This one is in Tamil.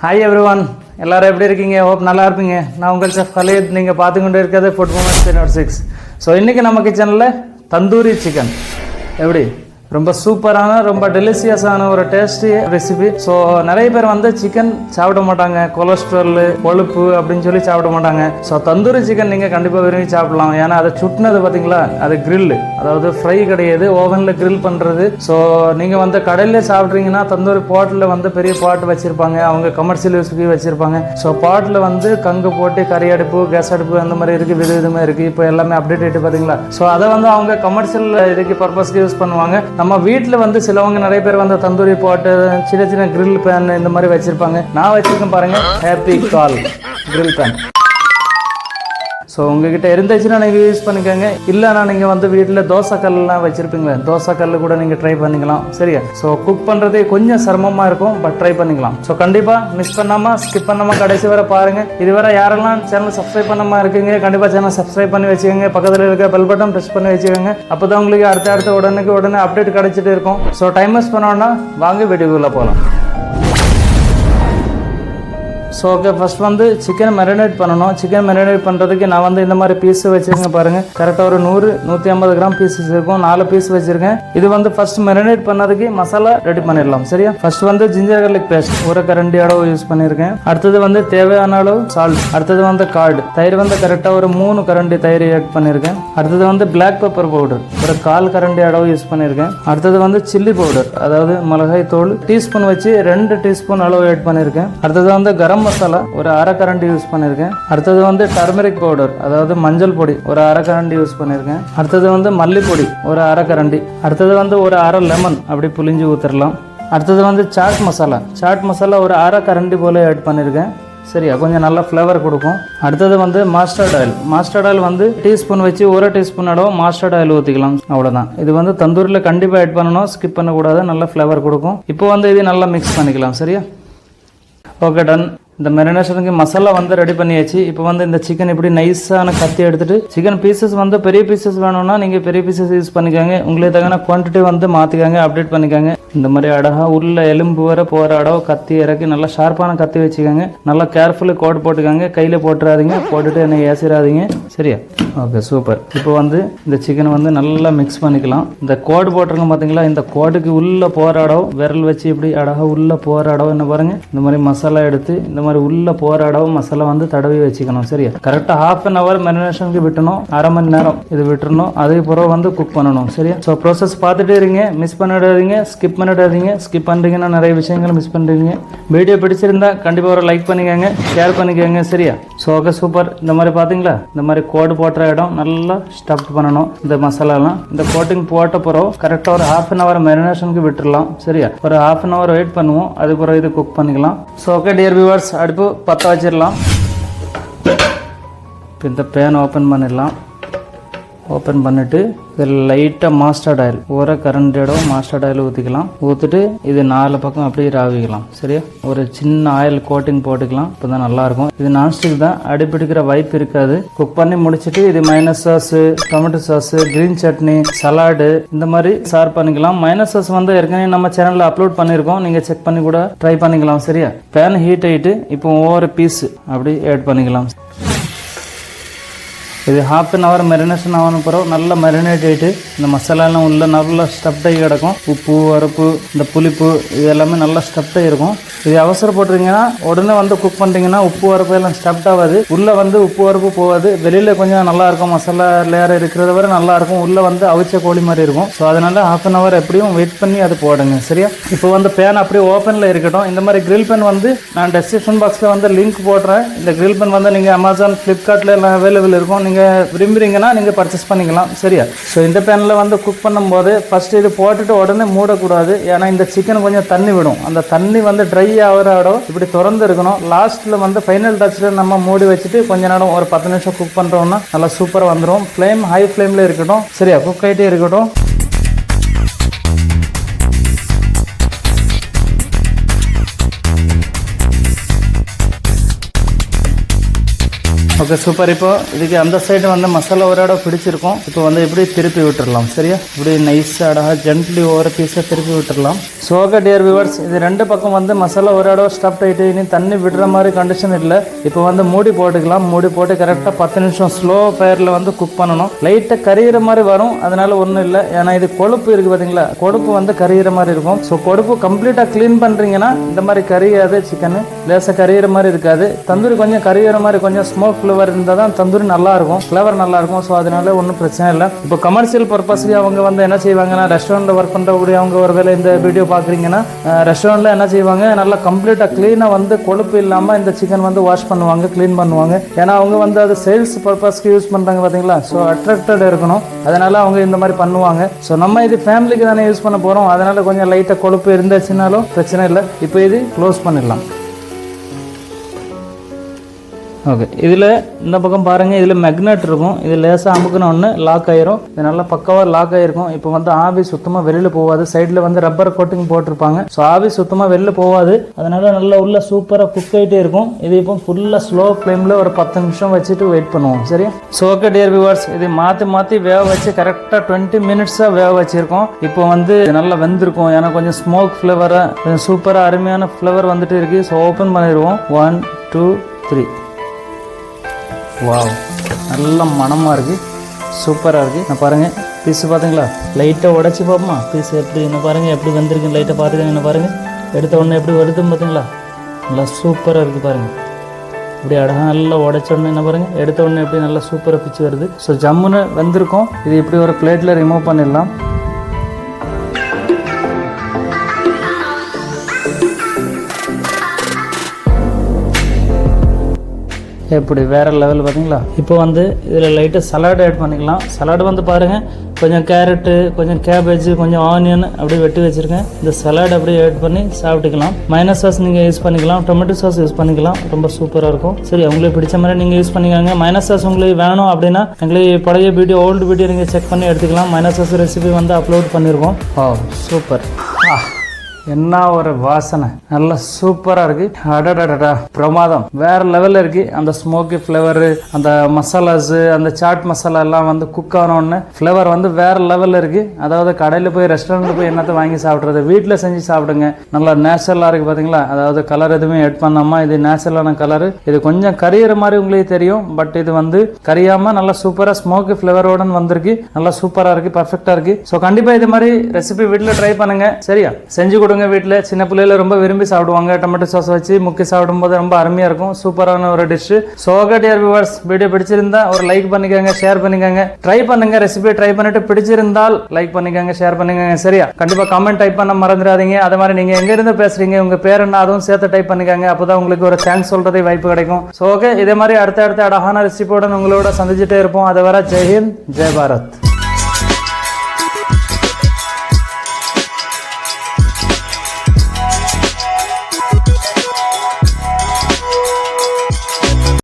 ஹாய் எவ்ரிவன், எல்லாரும் எப்படி இருக்கீங்க? ஹோப் நல்லா இருப்பீங்க. நான் உங்கள் செஃப் கலீத். நீங்கள் பார்த்துக்கொண்டு இருக்கிறது ஃபுட் மூமெண்ட்ஸ் 6. ஸோ இன்றைக்கி நம்ம கிச்சனில் தந்தூரி சிக்கன் எப்படி ரொம்ப சூப்பரான ரொம்ப டெலிசியஸான ஒரு டேஸ்டி ரெசிபி. ஸோ நிறைய பேர் வந்து சிக்கன் சாப்பிட மாட்டாங்க, கொலஸ்ட்ரால் கொழுப்பு அப்படின்னு சொல்லி சாப்பிட மாட்டாங்க. ஸோ தந்தூரி சிக்கன் நீங்கள் கண்டிப்பாக விரும்பி சாப்பிடலாம். ஏன்னா அதை சுட்டினது பார்த்தீங்களா, அது கிரில், அதாவது ஃப்ரை கிடையாது, ஓவனில் கிரில் பண்ணுறது. ஸோ நீங்கள் வந்து கடையில் சாப்பிட்றீங்கன்னா தந்தூரி பாட்டில் வந்து பெரிய பாட் வச்சுருப்பாங்க, அவங்க கமர்ஷியல் யூஸ்க்கு வச்சுருப்பாங்க. ஸோ பாட்டில் வந்து கங்கு போட்டு கறி அடுப்பு, கேஸ் அடுப்பு அந்த மாதிரி இருக்குது, விதவிதமாக இருக்குது. இப்போ எல்லாமே அப்டேட் ஆகிட்டு பார்த்தீங்களா. ஸோ அதை வந்து அவங்க கமர்ஷியல் இதுக்கு பர்பஸ்க்கு யூஸ் பண்ணுவாங்க. நம்ம வீட்டில் வந்து சிலவங்க நிறைய பேர் வந்து தந்தூரி போட்டு சின்ன சின்ன கிரில் பேன் இந்த மாதிரி வச்சிருப்பாங்க. நான் வச்சிருக்கேன் பாருங்க, ஹாப்பி கால் கிரில் பேன். ஸோ உங்ககிட்ட இருந்துச்சுன்னா நீங்கள் யூஸ் பண்ணிக்கோங்க. இல்லைனா நீங்கள் வந்து வீட்டில் தோசைக்கல்லாம் வச்சுருப்பீங்களே, தோசைக்கல் கூட நீங்கள் ட்ரை பண்ணிக்கலாம். சரியா? ஸோ குக் பண்ணுறது கொஞ்சம் சிரமமாக இருக்கும், பட் ட்ரை பண்ணிக்கலாம். ஸோ கண்டிப்பாக மிஸ் பண்ணாமல் ஸ்கிப் பண்ணாமல் கடைசி வரை பாருங்கள். இதுவரை யாரெல்லாம் சேனல் சப்ஸ்கிரைப் பண்ணாமல் இருக்கீங்க, கண்டிப்பாக சேனல் சப்ஸ்கிரைப் பண்ணி வச்சுக்கோங்க. பக்கத்தில் இருக்க பெல் பட்டன் ப்ரெஸ் பண்ணி வச்சுக்கோங்க. அப்போ தான் உங்களுக்கு அடுத்த உடனே அப்டேட் கிடைச்சிட்டு இருக்கும். ஸோ டைம் மிஸ் பண்ணோன்னா வாங்க வீடியோக்குள்ளே போகலாம். ஸோ ஓகே, ஃபஸ்ட் வந்து சிக்கன் மேரினேட் பண்ணணும். சிக்கன் மேரினேட் பண்ணுறதுக்கு நான் வந்து இந்த மாதிரி பீஸ் வச்சுருக்கேன் பாருங்கள். கரெக்டாக ஒரு 100-150 கிராம் பீஸஸ் இருக்கும். 4 பீஸ் வச்சுருக்கேன். இது வந்து ஃபர்ஸ்ட் மேரினேட் பண்ணதுக்கு மசாலா ரெடி பண்ணிடலாம். சரியா? ஃபர்ஸ்ட் வந்து ஜிஞ்சர் கார்லிக் பேஸ்ட் ஒரு கரண்டி அளவு யூஸ் பண்ணியிருக்கேன். அடுத்தது வந்து தேவையான அளவு சால்ட். அடுத்தது வந்து கார்டு தயிர் வந்து கரெக்டாக ஒரு 3 கரண்டி தயிர் ஆட் பண்ணியிருக்கேன். அடுத்தது வந்து பிளாக் பெப்பர் பவுடர் ஒரு 1/4 கரண்டி அளவு யூஸ் பண்ணியிருக்கேன். அடுத்தது வந்து சில்லி பவுடர், அதாவது மிளகாய் தூள் டீஸ்பூன் வச்சு 2 டீஸ்பூன் அளவு ஆட் பண்ணியிருக்கேன். அடுத்தது வந்து கரம் மசாலா ஒரு 1/2 கரண்டி யூஸ் பண்ணியிருக்கேன். அடுத்தது வந்து டர்மரிக் பவுடர், அதாவது மஞ்சள் பொடி ஒரு 1/2 கரண்டி யூஸ் பண்ணியிருக்கேன். அடுத்தது வந்து மல்லிப்பொடி ஒரு 1/2 கரண்டி. அடுத்தது வந்து ஒரு 1/2 லெமன் அப்படி புளிஞ்சு ஊற்றிடலாம். அடுத்தது வந்து சாட் மசாலா ஒரு 1/2 கரண்டி போல ஆட் பண்ணியிருக்கேன். சரியா? கொஞ்சம் நல்லா ஃப்ளேவர் கொடுக்கும். அடுத்தது வந்து மாஸ்டர்ட் ஆயில் வந்து டீஸ்பூன் வச்சு 1 டீஸ்பூன் அளவு மாஸ்டர்ட் ஆயில் ஊற்றிக்கலாம். அவ்வளோதான். இது வந்து தந்தூரில் கண்டிப்பாக ஆட் பண்ணணும், ஸ்கிப் பண்ணக்கூடாது. நல்லா ஃப்ளேவர் கொடுக்கும். இப்போ வந்து இது நல்லா மிக்ஸ் பண்ணிக்கலாம். சரியா? Okay, done. இந்த மேரினேஷனுக்கு மசாலா வந்து ரெடி பண்ணியாச்சு. இப்போ வந்து இந்த சிக்கன் இப்படி நைஸான கத்தி எடுத்துட்டு, சிக்கன் பீசஸ் வந்து பெரிய பீசஸ் வேணும்னா நீங்கள் பெரிய பீசஸ் யூஸ் பண்ணிக்கோங்க. உங்களுக்கு தகுந்த குவான்டிட்டி வந்து மாற்றிக்கோங்க, அப்டேட் பண்ணிக்கோங்க. இந்த மாதிரி அழகாக உள்ள எலும்பு வர போகிற அளவு கத்தி இறக்கி நல்லா ஷார்ப்பான கத்தி வச்சுக்கோங்க. நல்லா கேர்ஃபுல்லி கோட் போட்டுக்கோங்க. கையில் போட்டுறாதீங்க, போட்டுட்டு என்னை ஏசிடாதீங்க. சரியா? Okay, super. இப்போ வந்து இந்த சிக்கனை வந்து நல்லா மிக்ஸ் பண்ணிக்கலாம். இந்த கோடு போட்டிருக்கோம் பார்த்தீங்களா, இந்த கோடுக்கு உள்ளே போகிற அளவு விரல் வச்சு இப்படி அழகாக உள்ளே போகிற அளவு என்ன பாருங்கள். இந்த மாதிரி மசாலா எடுத்து இந்த மாதிரி உள்ள போற அளவு மசாலா வந்து தடவி வச்சுக்கணும். சரியா? கரெக்டா 1/2 hour மேரினேஷனுக்கு விட்டணும், 1/2 மணி நேரம் இது விட்டுறணும். அதுக்கு பிறகு வந்து குக் பண்ணணும். சரியா? ஸோ ப்ராசஸ் பார்த்துட்டே இருங்க, மிஸ் பண்ணிடாதீங்க, ஸ்கிப் பண்ணிடாதீங்க. ஸ்கிப் பண்ணுறீங்கன்னா நிறைய விஷயங்கள் மிஸ் பண்ணுறீங்க. வீடியோ பிடிச்சிருந்தா கண்டிப்பாக ஒரு லைக் பண்ணிக்கோங்க, ஷேர் பண்ணிக்கோங்க. சரியா? So okay, super. இந்த மாதிரி பார்த்தீங்களா, இந்த மாதிரி கோடு போட்டுற இடம் நல்லா ஸ்டஃப் பண்ணணும். இந்த மசாலாலாம் இந்த கோட்டிங் போட்ட பிறகு கரெக்டாக ஒரு 1/2 hour மேரினேஷனுக்கு விட்டுடலாம். சரியா? ஒரு 1/2 hour வெயிட் பண்ணுவோம், அது பிறகு இது குக் பண்ணிக்கலாம். ஸோ ஓகே டியர் வியூவர்ஸ், அடுப்பு பற்ற வச்சிடலாம். இப்போ இந்த பேன் ஓப்பன் பண்ணிடலாம். ஓப்பன் பண்ணிவிட்டு இதில் லைட்டாக மாஸ்டர்ட் ஆயில் 1 கரண்டியோட மாஸ்டர்ட் ஆயில் ஊற்றிக்கலாம். ஊற்றிட்டு இது 4 பக்கம் அப்படியே ராவிக்கலாம். சரியா? ஒரு சின்ன ஆயில் கோட்டிங் போட்டுக்கலாம். இப்போ தான் நல்லாயிருக்கும். இது நான்ஸ்டிக் தான், அடிப்பிடிக்கிற வாய்ப்பு இருக்காது. குக் பண்ணி முடிச்சுட்டு இது minus sauce, tomato sauce, green chutney, salad இந்த மாதிரி சார் பண்ணிக்கலாம். மைனஸ் சாஸ் வந்து ஏற்கனவே நம்ம சேனலில் அப்லோட் பண்ணியிருக்கோம், நீங்கள் செக் பண்ணி கூட ட்ரை பண்ணிக்கலாம். சரியா? பேன் ஹீட் ஆகிட்டு இப்போ ஒவ்வொரு பீஸ் அப்படி ஆட் பண்ணிக்கலாம். இது 1/2 hour மேரினேஷன் ஆன பிறகு நல்லா மேரினேட் ஆகிட்டு இந்த மசாலாலாம் உள்ள நல்லா ஸ்டஃப்டாகி கிடக்கும். உப்பு, உரப்பு, இந்த புளிப்பு இது எல்லாமே நல்லா ஸ்டஃப்டாகி இருக்கும். இது அவசரப்பட்டுறீங்கன்னா உடனே வந்து குக் பண்ணுறீங்கன்னா உப்பு உரப்பு எல்லாம் ஸ்டஃப்ட் ஆகாது. உள்ளே வந்து உப்பு உரப்பு போகாது. வெளியில் கொஞ்சம் நல்லா இருக்கும், மசாலா லேயர் இருக்கிறத வரை நல்லா இருக்கும். உள்ளே வந்து அவிச்ச கோழி மாதிரி இருக்கும். ஸோ அதனால 1/2 hour எப்படியும் வெயிட் பண்ணி அது போடுங்க. சரியா? இப்போ வந்து பேன் அப்படியே ஓப்பனில் இருக்கட்டும். இந்த மாதிரி கிரில் பேன் வந்து நான் டெஸ்கிரிப்ஷன் பாக்ஸில் வந்து லிங்க் போடுறேன். இந்த கிரில் பேன் வந்து நீங்கள் அமேசான், ஃப்ளிப்கார்ட்டில் எல்லாம் அவைலபிள் இருக்கும். நீங்கள் விரும்புறீங்கன்னா நீங்கள் பர்ச்சேஸ் பண்ணிக்கலாம். சரியா? ஸோ இந்த பேனில் வந்து குக் பண்ணும்போது ஃபஸ்ட்டு இது போட்டுட்டு உடனே மூடக்கூடாது. ஏன்னா இந்த சிக்கன் கொஞ்சம் தண்ணி விடும். அந்த தண்ணி வந்து ட்ரை ஆகிற இடம் இப்படி திறந்து இருக்கணும். லாஸ்ட்டில் வந்து ஃபைனல் டச்சில் நம்ம மூடி வச்சுட்டு கொஞ்ச நேரம் ஒரு 10 நிமிஷம் குக் பண்ணுறோம்னா நல்லா சூப்பராக வந்துடும். ஃப்ளேம் ஹை ஃப்ளேமில் இருக்கட்டும். சரியா? குக் ஆகிட்டே இருக்கட்டும். Okay super. இப்போ இதுக்கு அந்த சைடு வந்து மசாலா ஒரு இடம் பிடிச்சிருக்கும். இப்போ வந்து இப்படி திருப்பி விட்டுடலாம். சரியா, இப்படி நைஸாக அழகாக ஜென்ட்லி ஒவ்வொரு பீஸாக திருப்பி விட்டுடலாம். ஸோ ஓகே டியர் வியூவர்ஸ், இது ரெண்டு பக்கம் வந்து மசாலா ஒரு இடம் ஸ்டஃப்ட் ஆகிட்டு இனி தண்ணி விடுற மாதிரி கண்டிஷன் இல்லை. இப்போ வந்து மூடி போட்டுக்கலாம். மூடி போட்டு கரெக்டாக 10 நிமிஷம் ஸ்லோ ஃபயரில் வந்து குக் பண்ணணும். லைட்டாக கரியிற மாதிரி வரும், அதனால ஒன்றும் இல்லை. ஏன்னா இது கொழுப்பு இருக்குது பார்த்தீங்களா, கொழுப்பு வந்து கரியிற மாதிரி இருக்கும். ஸோ கொழுப்பு கம்ப்ளீட்டாக க்ளீன் பண்ணுறீங்கன்னா இந்த மாதிரி கரியாது சிக்கன், லேசாக கரியிற மாதிரி இருக்காது. தந்தூரி கொஞ்சம் கரியிற மாதிரி கொஞ்சம் ஸ்மோக் ஃப்ளேவர் இருந்தால் தான் தந்தூரி நல்லா இருக்கும், ஃப்ளேவர் நல்லா இருக்கும். ஸோ அதனால ஒன்றும் பிரச்சனை இல்லை. இப்போ கமர்ஷியல் பர்பஸ்க்கு அவங்க வந்து என்ன செய்வாங்கன்னா, ரெஸ்டாரண்ட்டில் ஒர்க் பண்ணுறக்கூடிய அவங்க ஒருவேளை இந்த வீடியோ பார்க்குறீங்கன்னா ரெஸ்டாரண்ட்டில் என்ன செய்வாங்க, நல்லா கம்ப்ளீட்டாக க்ளீனாக வந்து கொழுப்பு இல்லாமல் இந்த சிக்கன் வந்து வாஷ் பண்ணுவாங்க, க்ளீன் பண்ணுவாங்க. ஏன்னா அவங்க வந்து அது சேல்ஸ் பர்பஸ்க்கு யூஸ் பண்ணுறாங்க பார்த்தீங்களா. ஸோ அட்ராக்டட் இருக்கணும், அதனால அவங்க இந்த மாதிரி பண்ணுவாங்க. ஸோ நம்ம இது ஃபேமிலிக்கு தானே யூஸ் பண்ண போகிறோம், அதனால கொஞ்சம் லைட்டாக கொழுப்பு இருந்துச்சுனாலும் பிரச்சனை இல்லை. இப்போ இது க்ளோஸ் பண்ணிடலாம். ஓகே, இதில் இந்த பக்கம் பாருங்கள், இதில் மேக்னெட் இருக்கும். இது லேசாக அமுக்குனோடனே லாக் ஆயிரும். இது நல்லா பக்கவாக லாக் ஆகிருக்கும். இப்போ வந்து ஆவி சுத்தமாக வெளியில் போகாது. சைடில் வந்து ரப்பர் கோட்டிங் போட்டிருப்பாங்க. ஸோ ஆவி சுத்தமாக வெளியில் போகாது, அதனால நல்லா உள்ள சூப்பராக குக் ஆகிட்டே இருக்கும். இது இப்போ ஃபுல்லாக ஸ்லோ ஃப்ளேமில் ஒரு 10 நிமிஷம் வச்சுட்டு வெயிட் பண்ணுவோம். சரியா. ஸோ ஓகே டியர் வியூவர்ஸ், இது மாற்றி வேக வச்சு கரெக்டாக 20 மினிட்ஸாக வேக வச்சுருக்கோம். இப்போ வந்து நல்லா வெந்திருக்கும். ஏன்னா கொஞ்சம் ஸ்மோக் ஃப்ளேவராக கொஞ்சம் சூப்பராக அருமையான ஃப்ளேவர் வந்துட்டு இருக்குது. ஸோ ஓப்பன் பண்ணிடுவோம். 1 2 3. வாவ், நல்ல மணமாக இருக்குது, சூப்பராக இருக்குது. நான் பாருங்கள் பீஸு பார்த்தீங்களா, லைட்டாக உடச்சி பார்ப்போமா பீஸ் எப்படி என்ன பாருங்கள், எப்படி வந்திருக்கு லைட்டாக பார்த்துக்கங்க. என்ன பாருங்கள், எடுத்த உடனே எப்படி வருதுன்னு பார்த்தீங்களா, நல்லா சூப்பராக இருக்குது பாருங்கள். இப்படி அழகாக நல்லா உடச்ச உடனே என்ன பாருங்கள், எடுத்த உடனே எப்படி நல்லா சூப்பராக பிச்சு வருது. ஸோ ஜம்முன்னு வந்திருக்கும். இது இப்படி ஒரு பிளேட்டில் ரிமூவ் பண்ணிடலாம். எப்படி வேறு லெவல் பார்த்தீங்களா. இப்போ வந்து இதில் லைட்டாக சலாட் ஆட் பண்ணிக்கலாம். சலாடு வந்து பாருங்கள், கொஞ்சம் கேரட்டு, கொஞ்சம் கேபேஜ், கொஞ்சம் ஆனியன் அப்படி வெட்டி வச்சுருக்கேன். இந்த சலாட் அப்படியே ஆட் பண்ணி சாப்பிட்டுக்கலாம். மைனஸ் சாஸ் நீங்கள் யூஸ் பண்ணிக்கலாம், டொமேட்டோ சாஸ் யூஸ் பண்ணிக்கலாம், ரொம்ப சூப்பராக இருக்கும். சரி, உங்களுக்கு பிடிச்ச மாதிரி நீங்கள் யூஸ் பண்ணிக்கோங்க. மைனஸ் சாஸ் உங்களுக்கு வேணும் அப்படின்னா எங்களுக்கு பழைய வீடியோ, ஓல்டு வீடியோ நீங்கள் செக் பண்ணி எடுத்துக்கலாம். மைனஸ் சாஸ் ரெசிபி வந்து அப்லோட் பண்ணியிருக்கோம். ஓ சூப்பர், என்ன ஒரு வாசனை, நல்லா சூப்பராக இருக்குது. அடடடா பிரமாதம், வேறு லெவலில் இருக்குது. அந்த ஸ்மோக்கி ஃப்ளேவரு, அந்த மசாலாஸு, அந்த சாட் மசாலா எல்லாம் வந்து குக் ஆனோடனே ஃப்ளேவர் வந்து வேறு லெவலில் இருக்குது. அதாவது கடையில் போய் ரெஸ்டாரண்ட்டில் போய் என்னத்தை வாங்கி சாப்பிட்றது, வீட்டில் செஞ்சு சாப்பிடுங்க. நல்லா நேச்சுரலாக இருக்குது பார்த்தீங்களா. அதாவது கலர் எதுவுமே ஆட் பண்ணாமல் இது நேச்சுரலான கலரு. இது கொஞ்சம் கரியிற மாதிரி உங்களுக்கு தெரியும், பட் இது வந்து கரியாமல் நல்லா சூப்பராக ஸ்மோக்கி ஃப்ளேவரோட வந்திருக்கு. நல்லா சூப்பராக இருக்குது, பர்ஃபெக்டாக இருக்குது. ஸோ கண்டிப்பாக இது மாதிரி ரெசிபி வீட்டில் ட்ரை பண்ணுங்கள். சரியா, செஞ்சு கொடுங்க. வீட்டில் சின்ன பிள்ளைல ரொம்ப விரும்பி சாப்பிடுவாங்க. டொமேட்டோ சாஸ் வச்சு முக்கி சாப்பிடும்போது ரொம்ப அருமையாக இருக்கும். சூப்பரான ஒரு dish. So okay dear viewers, video பிடிச்சிருந்தா ஒரு லைக் பண்ணிக்கோங்க, ஷேர் பண்ணிக்கோங்க. ட்ரை பண்ணுங்க, ரெசிபி ட்ரை பண்ணிட்டு பிடிச்சிருந்தால் லைக் பண்ணிக்கோங்க, ஷேர் பண்ணிக்கோங்க. சரியா, கண்டிப்பாக கமெண்ட் டைப் பண்ண மறந்துடாதீங்க. அதே மாதிரி நீங்கள் எங்கேருந்து பேசுறீங்க, உங்கள் பேர் என்ன, அதுவும் சேர்த்து டைப் பண்ணிக்கோங்க. அப்போ தான் உங்களுக்கு ஒரு தேங்க்ஸ் சொல்கிறதே வாய்ப்பு கிடைக்கும். ஸோ ஓகே, இதே மாதிரி அடுத்த அழகான ரெசிபியோட உங்களோட சந்திச்சுட்டே இருப்போம். அதை வர ஜெய்ஹிந்த், ஜெய் பாரத்.